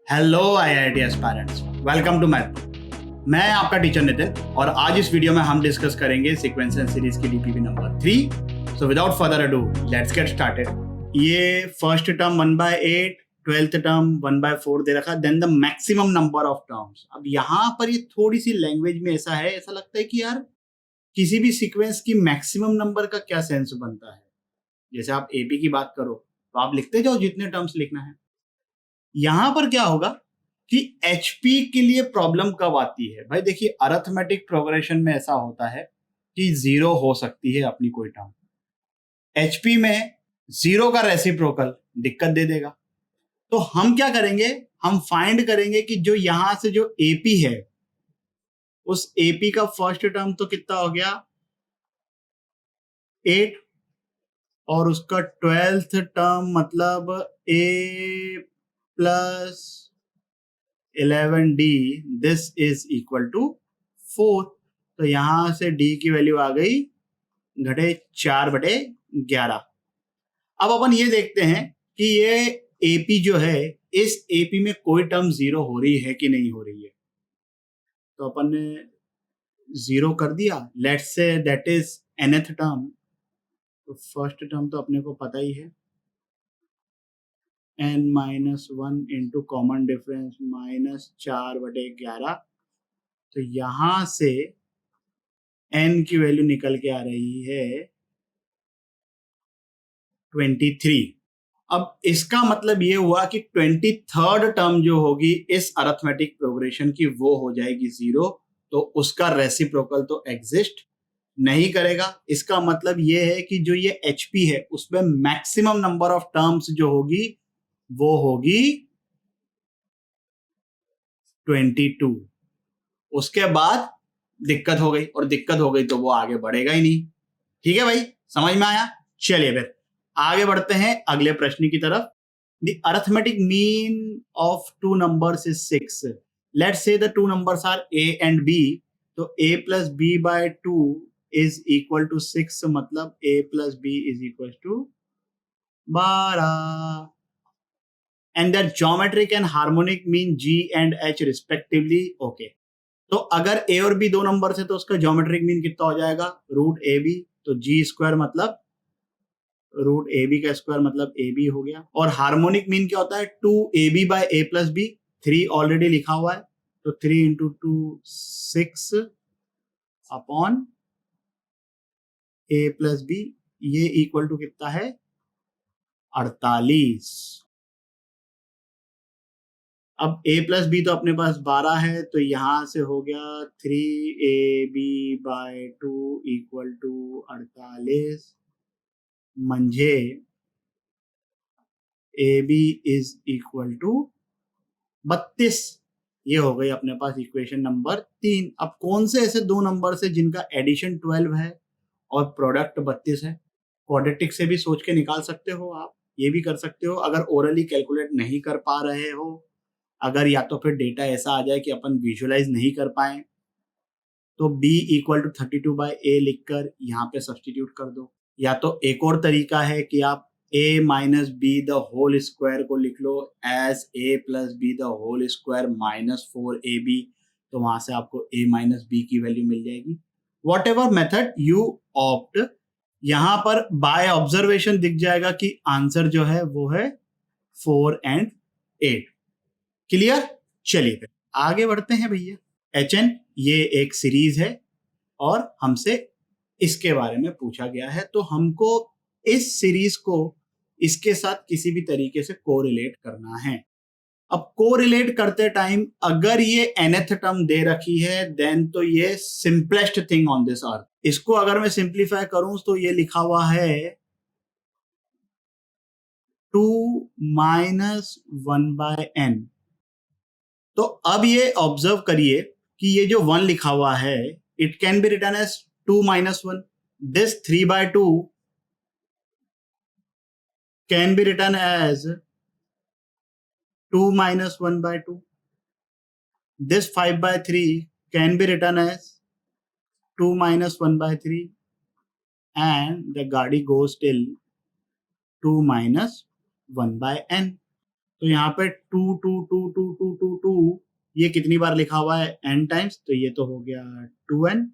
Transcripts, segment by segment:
Hello IIT aspirants, welcome to math. मैं आपका teacher Nitin और आज इस वीडियो में हम डिस्कस करेंगे सीक्वेंस एंड सीरीज की DPV number 3। So without further ado let's get started. ये फर्स्ट टर्म 1/8, ट्वेल्थ टर्म 1/4 दे रखा, then the maximum number of terms. अब यहाँ पर ये थोड़ी सी लैंग्वेज में ऐसा है, ऐसा लगता है कि यार किसी भी सीक्वेंस की मैक्सिमम नंबर का क्या सेंस बनता है। जैसे आप एपी की बात करो तो आप लिखते जाओ जितने टर्म्स लिखना है। यहां पर क्या होगा कि एचपी के लिए प्रॉब्लम कब आती है भाई? देखिए, अरिथमेटिक प्रोग्रेशन में ऐसा होता है कि जीरो हो सकती है अपनी कोई टर्म। एचपी में जीरो का रेसिप्रोकल दिक्कत दे देगा। तो हम क्या करेंगे, हम फाइंड करेंगे कि जो यहां से जो एपी है उस एपी का फर्स्ट टर्म तो कितना हो गया 8, और उसका 12th टर्म मतलब a plus 11d, this is equal to 4। तो यहां से d की वैल्यू आ गई घटे 4/11। अब अपन ये देखते हैं कि ये एपी जो है, इस एपी में कोई टर्म जीरो हो रही है कि नहीं हो रही है। तो अपन ने जीरो कर दिया, let's say that is nth term. तो फर्स्ट टर्म तो अपने को पता ही है, n-1 इंटू कॉमन डिफरेंस -4/11। तो यहां से n की वैल्यू निकल के आ रही है 23। अब इसका मतलब ये हुआ कि 23rd टर्म जो होगी इस अरिथमेटिक प्रोग्रेशन की वो हो जाएगी जीरो। तो उसका रेसिप्रोकल तो एग्जिस्ट नहीं करेगा। इसका मतलब ये है कि जो ये एचपी है उसमें मैक्सिमम नंबर ऑफ टर्म्स जो होगी वो होगी 22। उसके बाद दिक्कत हो गई, और दिक्कत हो गई तो वो आगे बढ़ेगा ही नहीं। ठीक है भाई, समझ में आया? चलिए फिर आगे बढ़ते हैं अगले प्रश्न की तरफ। The arithmetic mean of two numbers is 6। Let's say the two numbers are a and b। तो a plus B by 2 is equal to 6, मतलब a plus B is equal to 12। And that geometric and harmonic mean g एंड h respectively. Okay, तो अगर a और b दो number से तो उसका ज्योमेट्रिक मीन कितना हो जाएगा? Root A B. तो जी स्क्वायर मतलब रूट ए बी का स्क्वायर मतलब ए बी हो गया। और हार्मोनिक मीन क्या होता है? 2ab by a plus B. 3 already लिखा हुआ है, तो 3 into 2 6 upon a plus B, ये इक्वल टू कितना है? 48। अब a प्लस बी तो अपने पास 12 है, तो यहां से हो गया 3ab बाय 2 इक्वल टू 48, म्हणजे A B is equal to 32। ये हो गई अपने पास इक्वेशन नंबर 3। अब कौन से ऐसे दो नंबर से जिनका एडिशन 12 है और प्रोडक्ट 32 है? क्वाड्रेटिक से भी सोच के निकाल सकते हो आप, ये भी कर सकते हो। अगर ओरली कैलकुलेट नहीं कर पा रहे हो, अगर या तो फिर डेटा ऐसा आ जाए कि अपन विजुअलाइज नहीं कर पाए, तो b इक्वल टू 32/a लिखकर यहाँ पे सब्सटीट्यूट कर दो। या तो एक और तरीका है कि आप a minus b the whole square को लिख लो as a plus b the whole square -4ab। तो वहां से आपको a माइनस बी की वैल्यू मिल जाएगी। Whatever method you opt, यहां पर बाय ऑब्जर्वेशन दिख जाएगा कि आंसर जो है वो है 4 एंड 8। क्लियर? चलिए फिर आगे बढ़ते हैं भैया। HN ये एक सीरीज है और हमसे इसके बारे में पूछा गया है, तो हमको इस सीरीज को इसके साथ किसी भी तरीके से कोरिलेट करना है। अब कोरिलेट करते टाइम अगर ये nth टर्म दे रखी है देन तो ये simplest thing on this earth. इसको अगर मैं सिंप्लीफाई करूं तो ये लिखा हुआ है 2 माइनस 1/n। तो अब ये ऑब्जर्व करिए कि ये जो 1 लिखा हुआ है it can be written as 2 minus 1। This 3/2 can be written as 2 minus 1/2. This 5/3 can be written as 2 minus 1/3, and the gadi goes till 2 minus 1/n. तो यहाँ पे 2 ये कितनी बार लिखा हुआ है n टाइम्स, तो ये तो हो गया 2n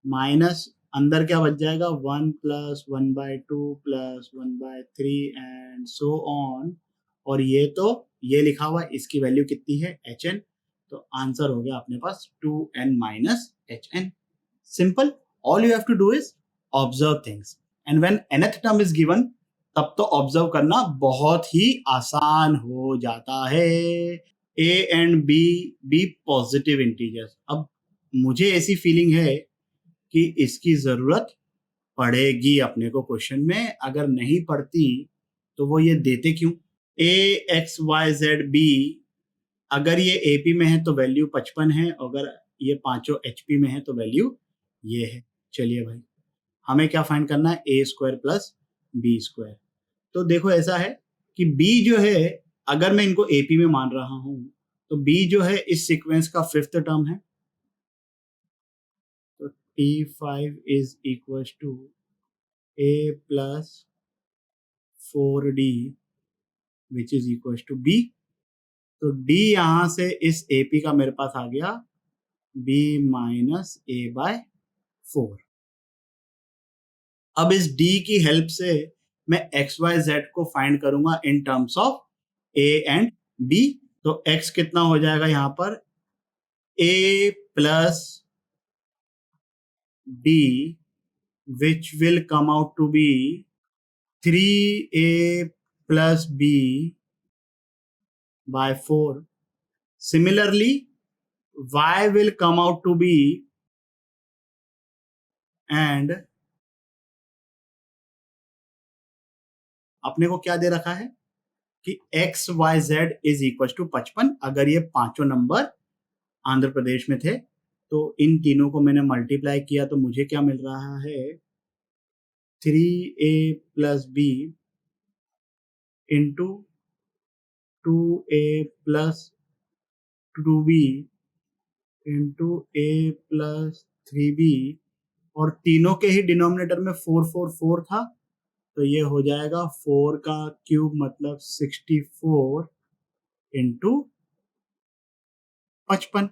माइनस अंदर क्या बच जाएगा 1 plus 1/2 plus 1/3 and so on, और ये तो ये लिखा हुआ है, इसकी वैल्यू कितनी है hn, तो आंसर हो गया अपने पास 2n minus hn. Simple, all you have to do is observe things and when nth term is given तब तो ऑब्जर्व करना बहुत ही आसान हो जाता है. a and B positive integers. अब मुझे ऐसी फीलिंग है कि इसकी जरूरत पड़ेगी अपने को क्वेश्चन में, अगर नहीं पड़ती तो वो ये देते क्यों. a x y z b, अगर ये AP में है तो वैल्यू 55 है, अगर ये पांचों HP में है तो वैल्यू ये है. चलिए भाई, हमें क्या फाइंड करना है, a square plus B square. तो देखो ऐसा है कि b जो है, अगर मैं इनको AP में मान रहा हूं तो b जो है इस सीक्वेंस का 5th टर्म है. तो T5 is equal to a plus 4d which is equal to b. तो d यहां से इस AP का मेरे पास आ गया b माइनस a/4. अब इस d की हेल्प से मैं XYZ को फाइंड करूंगा in terms of a and b. तो x कितना हो जाएगा यहां पर, a plus b which will come out to be 3a plus b by 4. Similarly, y will come out to be, and अपने को क्या दे रखा है कि X Y Z is equal to 55. अगर ये पांचों नंबर आंध्र प्रदेश में थे तो इन तीनों को मैंने मल्टीप्लाई किया तो मुझे क्या मिल रहा है, 3a plus B into 2a plus 2b into a plus 3b, और तीनों के ही डिनोमिनेटर में 4 था, तो ये हो जाएगा 4 का क्यूब मतलब 64 इंटू 55.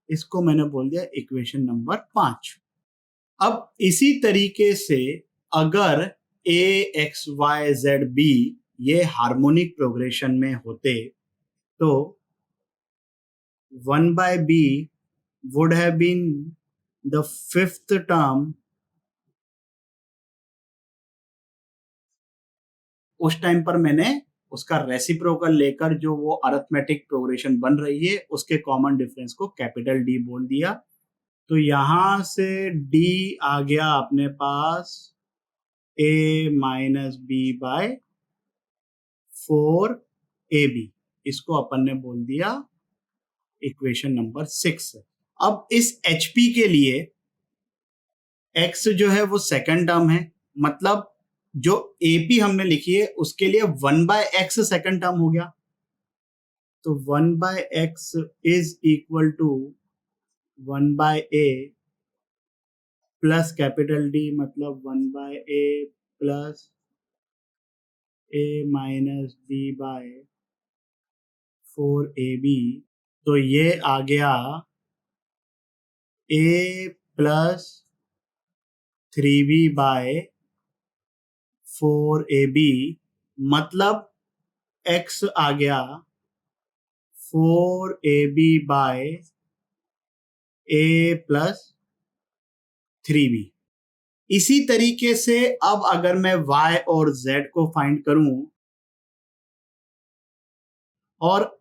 इसको मैंने बोल दिया इक्वेशन नंबर 5. अब इसी तरीके से अगर a x y z b ये हार्मोनिक प्रोग्रेशन में होते तो 1/b would have been the 5th term. उस टाइम पर मैंने उसका रेसिप्रोकल लेकर जो वो अरिथमेटिक प्रोग्रेशन बन रही है उसके कॉमन डिफरेंस को कैपिटल D बोल दिया. तो यहां से D आ गया अपने पास a minus B by 4ab. इसको अपन ने बोल दिया इक्वेशन नंबर 6. अब इस HP के लिए x जो है वो सेकंड टर्म है, मतलब जो AP हमने लिखी है उसके लिए 1/x सेकंड टर्म हो गया. तो 1/x is equal to 1/a plus capital D मतलब 1/a plus a minus b by 4ab. तो ये आ गया a plus 3b bye 4ab, मतलब x आ गया 4ab bye a plus 3b. इसी तरीके से अब अगर मैं y और z को फाइंड करूं, और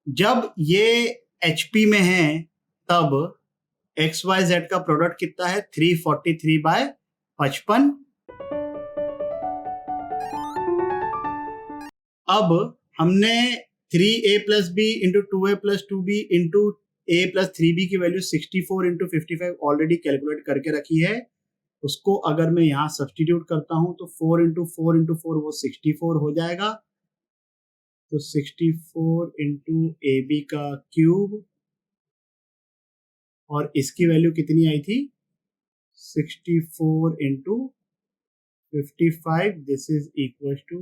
जब ये HP में है तब XYZ का प्रोडक्ट कितना है 343/55. अब हमने 3a plus B into 2a plus 2b into a plus 3b की वैल्यू 64 इंटू 55 ऑलरेडी कैलकुलेट करके रखी है. उसको अगर मैं यहाँ सब्सटीट्यूट करता हूं तो 4 इंटू 4 वो 64 हो जाएगा. तो 64 इंटू ए बी का क्यूब, और इसकी वैल्यू कितनी आई थी 64 into 55. This is equal to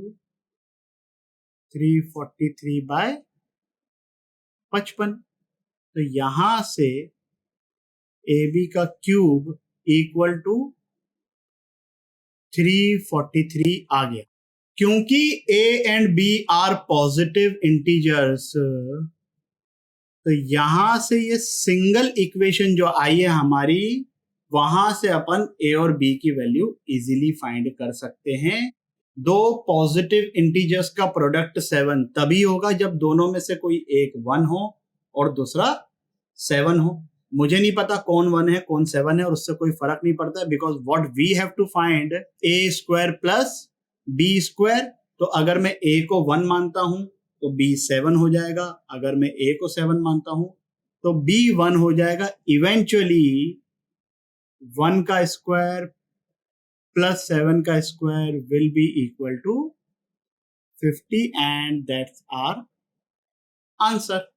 343/55। तो यहां से AB का क्यूब इक्वल टू 343 आ गया। क्योंकि A and B are positive integers, तो यहां से ये सिंगल इक्वेशन जो आई है हमारी, वहां से अपन A और B की वैल्यू इजीली फाइंड कर सकते हैं। दो पॉजिटिव इंटीजर्स का प्रोडक्ट 7 तभी होगा जब दोनों में से कोई एक 1 हो और दूसरा 7 हो। मुझे नहीं पता कौन 1 है कौन 7 है, और उससे कोई फर्क नहीं पड़ता है, because what we have to find A² plus B²। तो अगर मैं A को 1 मानता हूं तो B 7 हो जाएगा, अगर मैं A को 7 मानता हूं तो B 1 हो जाएगा। इवेंचुअली 1 का स्क्वायर प्लस 7 का square will be equal to 50 and that's our answer.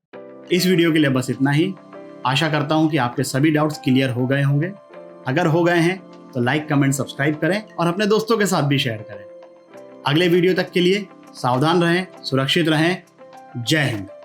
इस वीडियो के लिए बस इतना ही। आशा करता हूं कि आपके सभी डाउट्स क्लियर हो गए होंगे। अगर हो गए हैं तो लाइक कमेंट सब्सक्राइब करें और अपने दोस्तों के साथ भी शेयर करें। अगले वीडियो तक के लिए सावधान रहें, सुरक्षित रहें। जय हिंद।